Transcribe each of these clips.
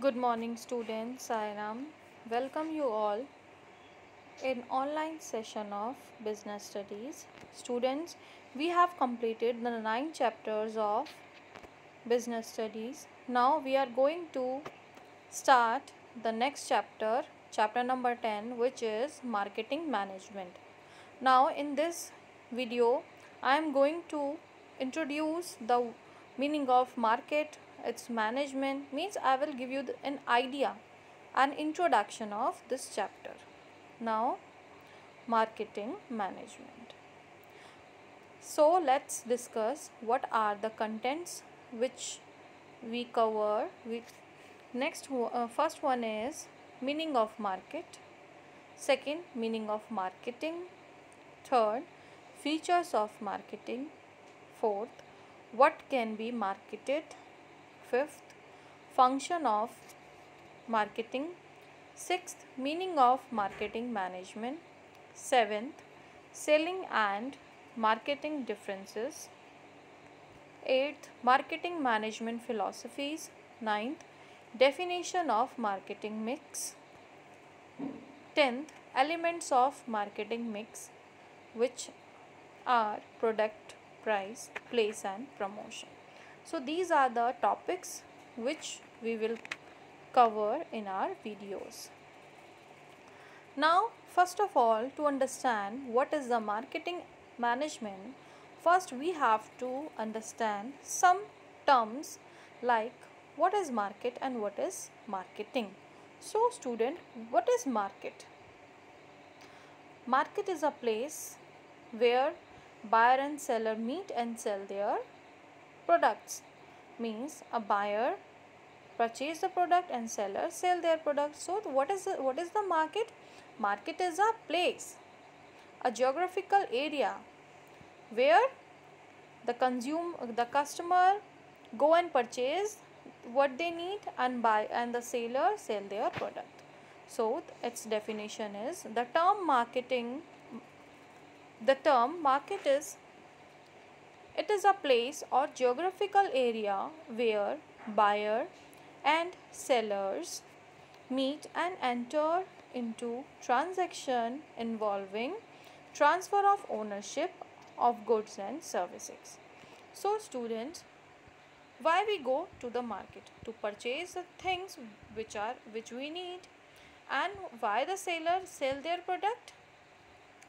Good morning, students. Sairam. Welcome you all in online session of business studies. Students, we have completed the 9 chapters of business studies. Now we are going to start the next chapter, chapter number 10, which is marketing management. Now in this video, I am going to introduce the meaning of market, its management, means I will give you an idea, an introduction of this chapter. Now, marketing management. So let's discuss what are the contents which we cover. First one is meaning of market. Second, meaning of marketing. Third, features of marketing. Fourth, what can be marketed. Fifth, function of marketing. Sixth, meaning of marketing management. Seventh, selling and marketing differences. Eighth, marketing management philosophies. Ninth, definition of marketing mix. 10th, elements of marketing mix, which are product, price, place and promotion. So these are the topics which we will cover in our videos. Now, first of all, to understand what is the marketing management, first we have to understand some terms like what is market and what is marketing. So student, what is market? Market is a place where buyer and seller meet and sell their products. Means a buyer purchase the product and seller sell their product. So what is the market? Market is a place, a geographical area where the customer go and purchase what they need and buy, and the seller sell their product. So its definition is the term market is, it is a place or geographical area where buyer and sellers meet and enter into transaction involving transfer of ownership of goods and services. So students, why we go to the market? To purchase the things which we need. And why the seller sell their product?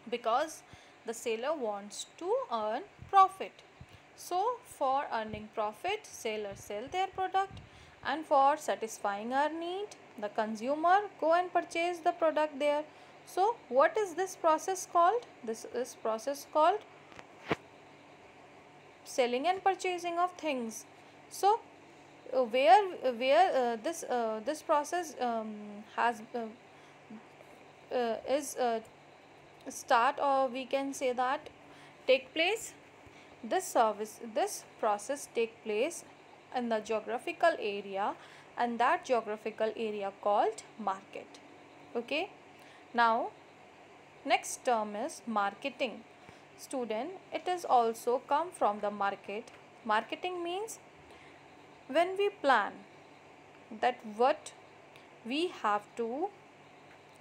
Because the seller wants to earn profit. So for earning profit, seller sell their product, and for satisfying our need, the consumer go and purchase the product there. So what is this process called? This is process called selling and purchasing of things. So where this process has is start, or we can say that take place, this process take place in the geographical area, and that geographical area called market. Okay, now next term is marketing. Student, it is also come from the market. Marketing means when we plan that what we have to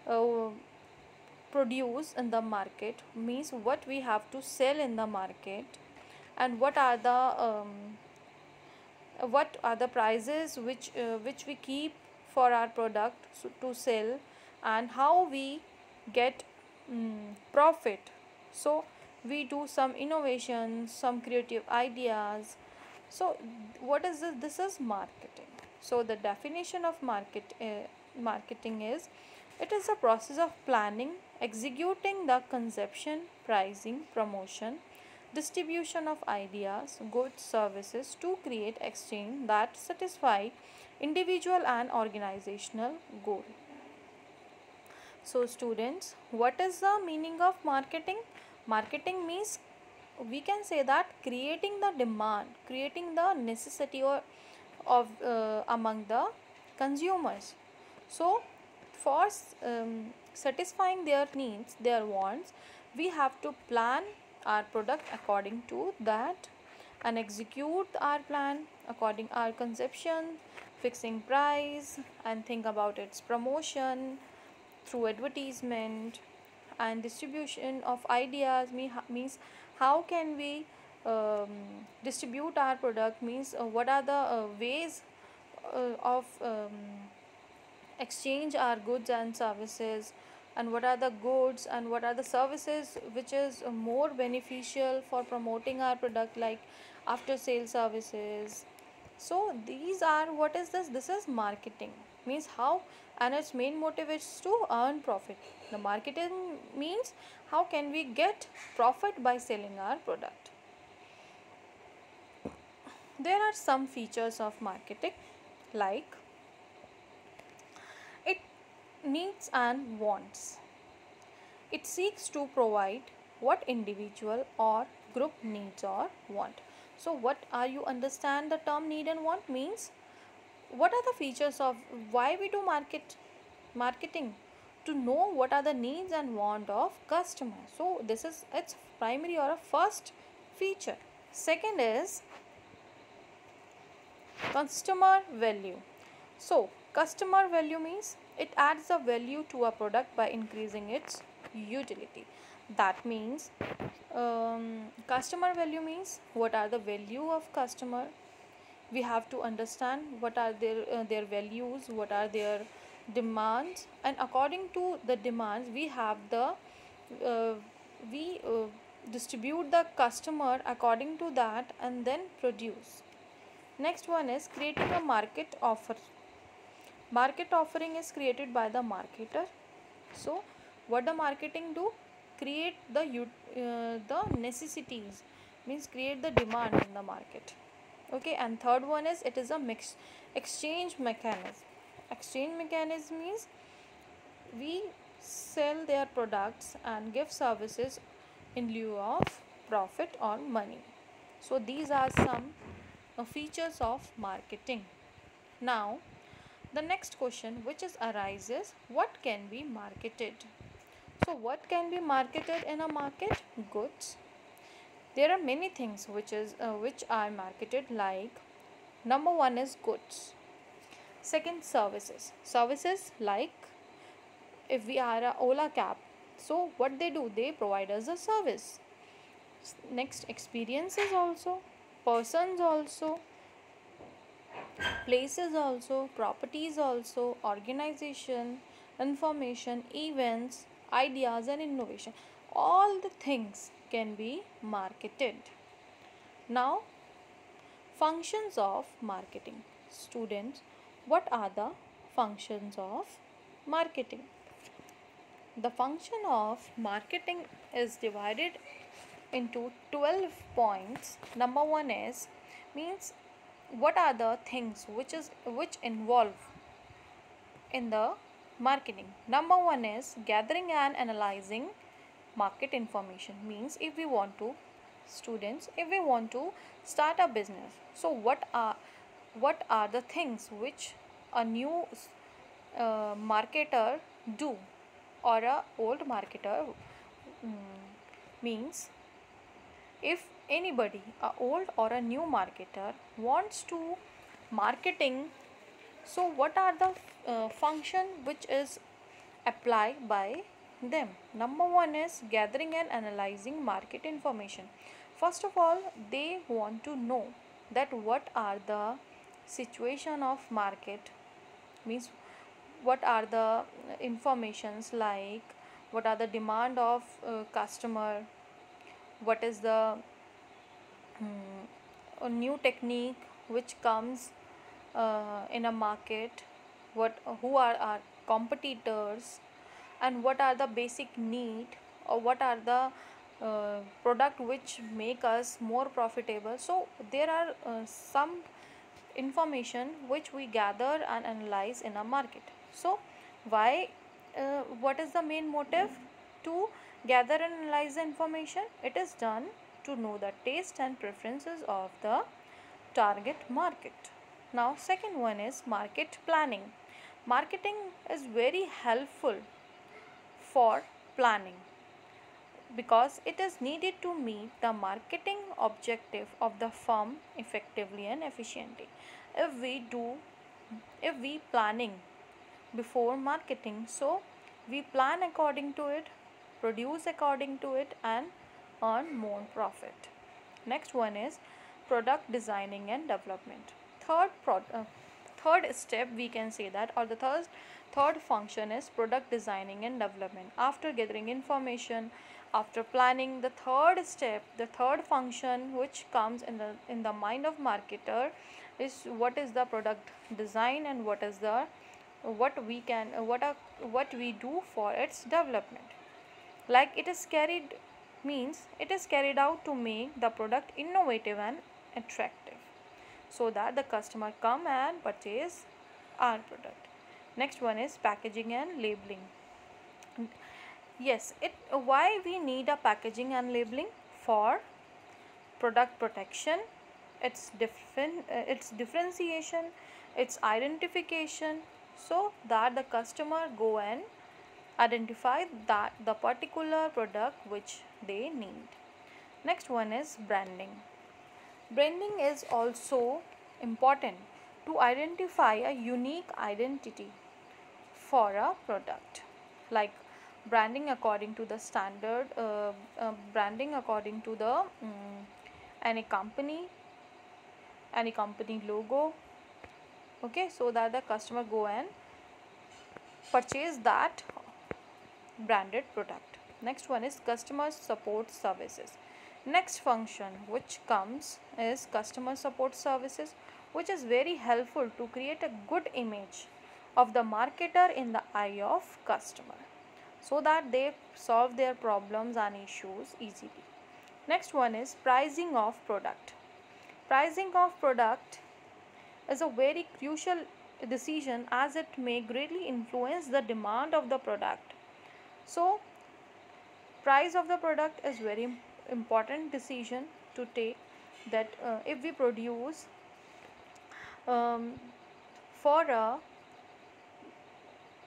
uh, produce in the market, means what we have to sell in the market, and what are the prices which we keep for our product to sell, and how we get profit. So we do some innovations, some creative ideas. So what is this? This is marketing. So the definition of marketing is, it is a process of planning, executing the conception, pricing, promotion, distribution of ideas, goods, services to create exchange that satisfy individual and organizational goal. So students, what is the meaning of marketing? Marketing means, we can say that creating the demand, creating the necessity of among the consumers. So for satisfying their needs, their wants, we have to plan our product according to that and execute our plan according our conception, fixing price and think about its promotion through advertisement and distribution of ideas means how can we distribute our product, means what are the ways of exchange our goods and services, and what are the goods and what are the services which is more beneficial for promoting our product, like after sale services. So these are, what is this is marketing, means how, and its main motive is to earn profit. The marketing means how can we get profit by selling our product. There are some features of marketing, like it needs and wants. It seeks to provide what individual or group needs or want. So what are you understand the term need and want means? What are the features of why we do marketing? To know what are the needs and want of customer. So this is its primary or a first feature. Second is customer value. So customer value means it adds a value to a product by increasing its utility. That means customer value means what are the value of customer. We have to understand what are their values, what are their demands, and according to the demands we have the we distribute the customer according to that and then produce. Next one is creating a market offer. Market offering is created by the marketer. So what the marketing do? Create the necessities, means create the demand in the market. Okay, and third one is it is a mixed exchange mechanism. Exchange mechanism means we sell their products and give services in lieu of profit or money. So these are some features of marketing. Now the next question which is arises, what can be marketed? So what can be marketed in a market? Goods. There are many things which are marketed, like number one is goods. Second, services. Services like if we are a Ola cab, so what they do, they provide us a service. Next, experiences also, persons also, places also, properties also, organization, information, events, ideas, and innovation. All the things can be marketed. Now, functions of marketing. Students, what are the functions of marketing? The function of marketing is divided into 12 points. Number one is means what are the things which involve in the marketing. Number one is gathering and analyzing market information, means if we want to start a business, so what are the things which a new marketer do, or a old marketer means if anybody, a old or a new marketer wants to marketing, so what are the function which is applied by them? Number one is gathering and analyzing market information. First of all, they want to know that what are the situation of market, means what are the informations, like what are the demand of customer, what is the a new technique which comes in a market, what who are our competitors, and what are the basic need, or what are the product which make us more profitable. So there are some information which we gather and analyze in a market. So why what is the main motive to gather and analyze the information? It is done to know the taste and preferences of the target market. Now second one is market planning. Marketing is very helpful for planning because it is needed to meet the marketing objective of the firm effectively and efficiently. If we do if we planning before marketing, so we plan according to it, produce according to it, and earn more profit. Next one is product designing and development. Third step we can say that, or the third function is product designing and development. After gathering information, after planning, the third step, the third function which comes in the mind of marketer is what is the product design and what is the what we do for its development. Like it is carried means it is carried out to make the product innovative and attractive, so that the customer come and purchase our product. Next one is packaging and labeling. Yes, it why we need a packaging and labeling? For product protection, its differentiation, its identification, so that the customer go and identify that the particular product which they need. Next one is branding. Branding is also important to identify a unique identity for a product, like branding according to the standard, branding according to the any company logo, okay, so that the customer go and purchase that branded product. Next one is customer support services. Next function which comes is customer support services, which is very helpful to create a good image of the marketer in the eye of customer, so that they solve their problems and issues easily. Next one is pricing of product. Pricing of product is a very crucial decision, as it may greatly influence the demand of the product. So price of the product is very important decision to take, that if we produce um, for a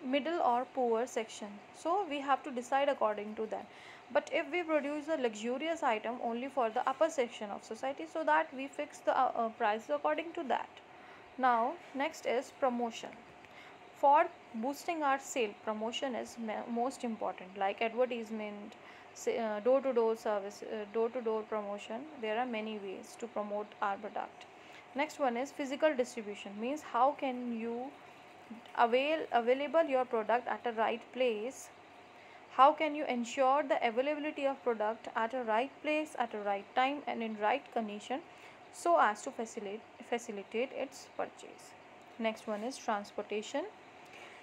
middle or poor section, so we have to decide according to that. But if we produce a luxurious item only for the upper section of society, so that we fix the prices according to that. Now next is promotion. For boosting our sale, promotion is most important, like advertisement, door to door service, door to door promotion. There are many ways to promote our product. Next one is physical distribution, means how can you available your product at a right place. How can you ensure the availability of product at a right place, at a right time, and in right condition, so as to facilitate its purchase. Next one is transportation.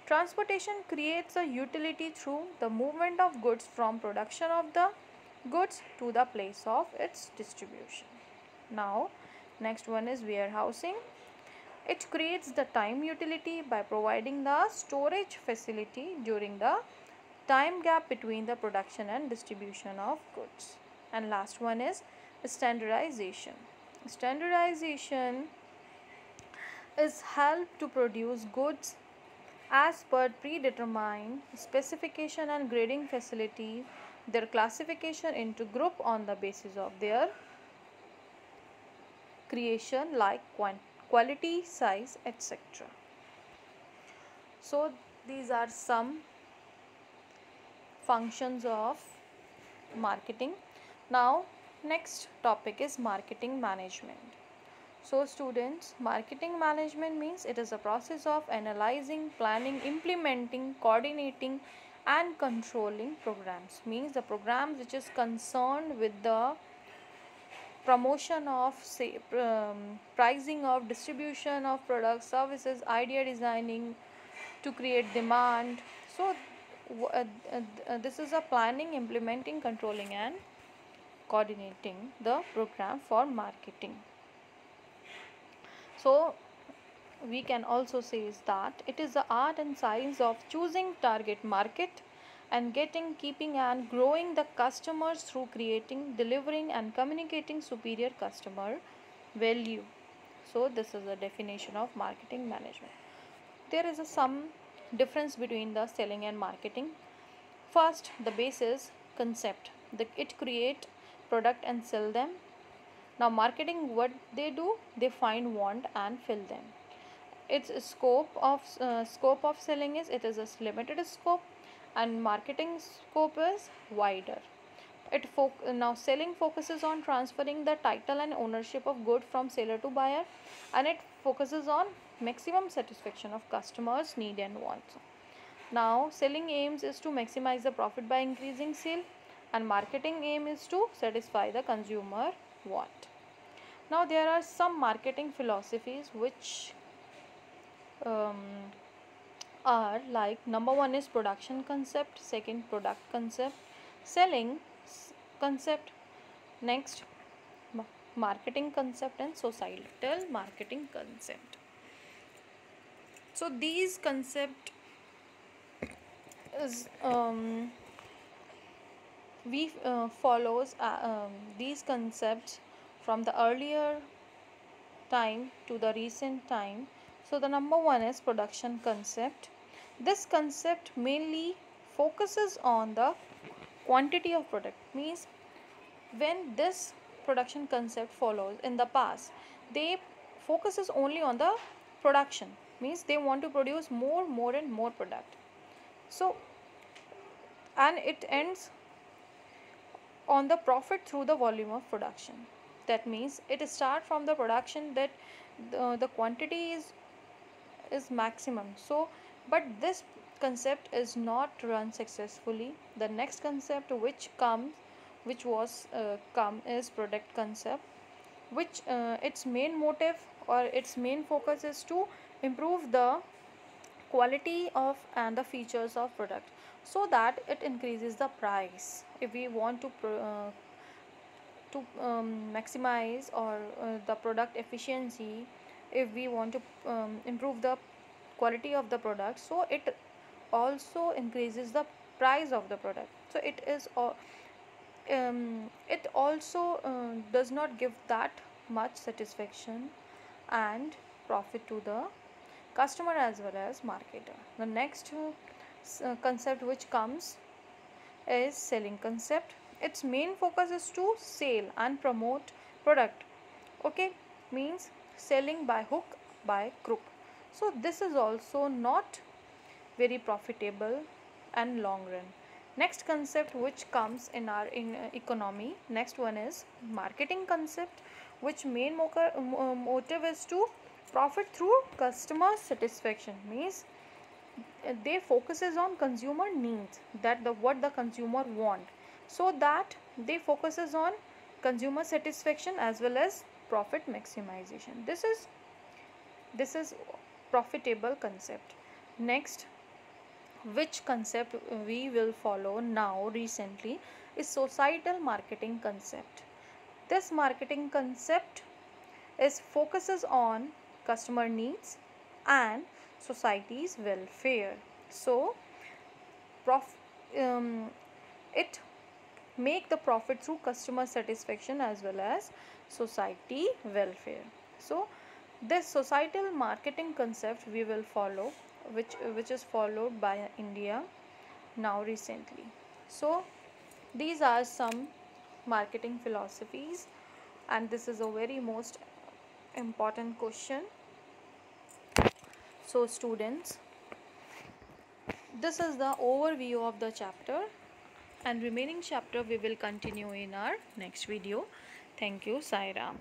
Transportation creates a utility through the movement of goods from production of the goods to the place of its distribution. Now next one is warehousing. It creates the time utility by providing the storage facility during the time gap between the production and distribution of goods. And last one is standardization. Standardization is help to produce goods as per predetermined specification and grading facility, their classification into group on the basis of their creation, like quality, size, etc. So these are some functions of marketing. Now next topic is marketing management. So students, marketing management means it is a process of analyzing, planning, implementing, coordinating, and controlling programs. Means the programs which is concerned with the promotion of, say, pricing of, distribution of products, services, idea designing to create demand. So this is a planning, implementing, controlling, and coordinating the program for marketing. So we can also say is that it is the art and science of choosing target market and keeping and growing the customers through creating, delivering, and communicating superior customer value. So this is the definition of marketing management. There is some difference between the selling and marketing. First, the basis concept. It create product and sell them. Now marketing, what they do, they find, want, and fill them. its scope of selling is, it is a limited scope, and marketing scope is wider. Now selling focuses on transferring the title and ownership of good from seller to buyer, and it focuses on maximum satisfaction of customers need and wants. Now selling aims is to maximize the profit by increasing sale, and marketing aim is to satisfy the consumer want. Now there are some marketing philosophies which um, are like, number one is production concept, second product concept, selling concept, next marketing concept, and societal marketing concept. So these concept is we follows these concepts from the earlier time to the recent time. So the number one is production concept. This concept mainly focuses on the quantity of product. Means when this production concept follows in the past, they focuses only on the production. Means they want to produce more and more product. So and it ends on the profit through the volume of production. That means it start from the production that the quantity is maximum. So but this concept is not run successfully. The next concept which was come is product concept, which its main motive or its main focus is to improve the quality of and the features of product, so that it increases the price. If we want to maximize or the product efficiency, if we want to improve the quality of the product, so it also increases the price of the product. So it also does not give that much satisfaction and profit to the customer as well as marketer. The next concept which comes is selling concept. Its main focus is to sell and promote product. Okay, means selling by hook by crook. So this is also not very profitable and long run. Next concept which comes in our economy, next one is marketing concept, which main motive is to profit through customer satisfaction. Means they focuses on consumer needs, that what the consumer want, so that they focuses on consumer satisfaction as well as profit maximization. This is profitable concept. Next, which concept we will follow now recently is societal marketing concept. This marketing concept is focuses on customer needs and society's welfare. So it make the profit through customer satisfaction as well as society welfare. So this societal marketing concept we will follow, which is followed by India now recently. So these are some marketing philosophies, and this is a very most important question. So students, this is the overview of the chapter, and remaining chapter we will continue in our next video. Thank you. Sai Ram.